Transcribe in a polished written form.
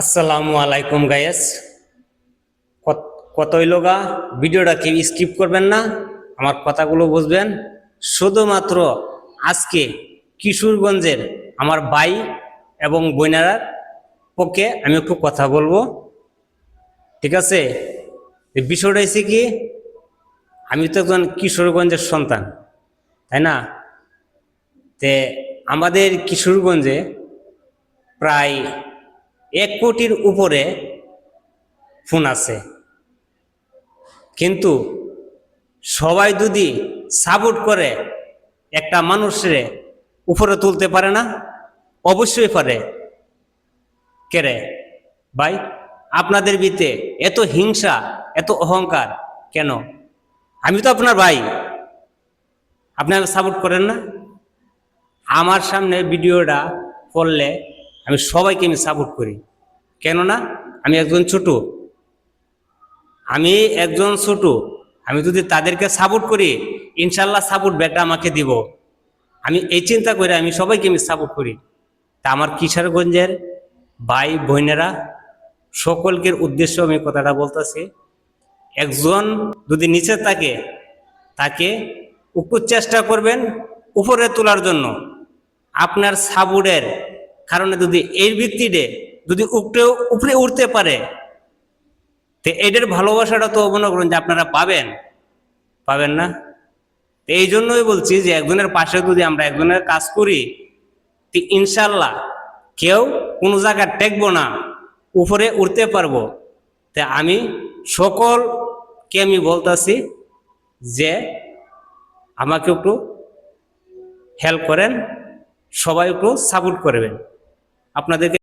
আসসালামু আলাইকুম গাইস। কত হইল গা, ভিডিওটা কেউ স্কিপ করবেন না, আমার কথাগুলো বুঝবেন। শুধুমাত্র আজকে কিশোরগঞ্জের আমার ভাই এবং বোনেরার পক্ষে আমি একটু কথা বলবো, ঠিক আছে? এই বিষয়টা হচ্ছে কি, আমি তো একজন কিশোরগঞ্জের সন্তান, তাই না? তে আমাদের কিশোরগঞ্জে প্রায় 1 কোটির উপরে ফোন আছে, কিন্তু সবাই যদি সাপোর্ট করে একটা মানুষের উপরে তুলতে পারে না? অবশ্যই পারে। কেরে ভাই, আপনাদের ভিতরে এত হিংসা, এত অহংকার কেন? আমি তো আপনার ভাই, আপনি আমাকে সাপোর্ট করেন না? আমার সামনে ভিডিওটা করলে আমি সবাইকে আমি সাপোর্ট করি, কেননা আমি একজন ছোট, আমি যদি তাদেরকে সাপোর্ট করি, ইনশাল্লাহ সাপোর্ট ব্যাকটা আমাকে দিব। আমি এই চিন্তা করে আমি সবাইকে আমি সাপোর্ট করি। তা আমার কিশোরগঞ্জের ভাই বোনেরা সকলকে উদ্দেশ্য আমি কথাটা বলতেছি, একজন যদি নিচে থাকে তাকে একটু চেষ্টা করবেন উপরে তোলার জন্য। আপনার সাপোর্টের কারণে যদি এই ব্যক্তিতে যদি উপরে উঠতে পারে, তো এদের ভালোবাসাটা তো মনে করুন যে আপনারা পাবেন, পাবেন না? এই জন্যই বলছি যে একজনের পাশে যদি আমরা একজনের কাজ করি, তো ইনশাল্লাহ কেউ কোনো জায়গায় টেকবো না, উপরে উঠতে পারবো। তা আমি সকলকে আমি বলতেছি যে আমাকে একটু হেল্প করেন, সবাই একটু সাপোর্ট করবেন আপনাদেরকে।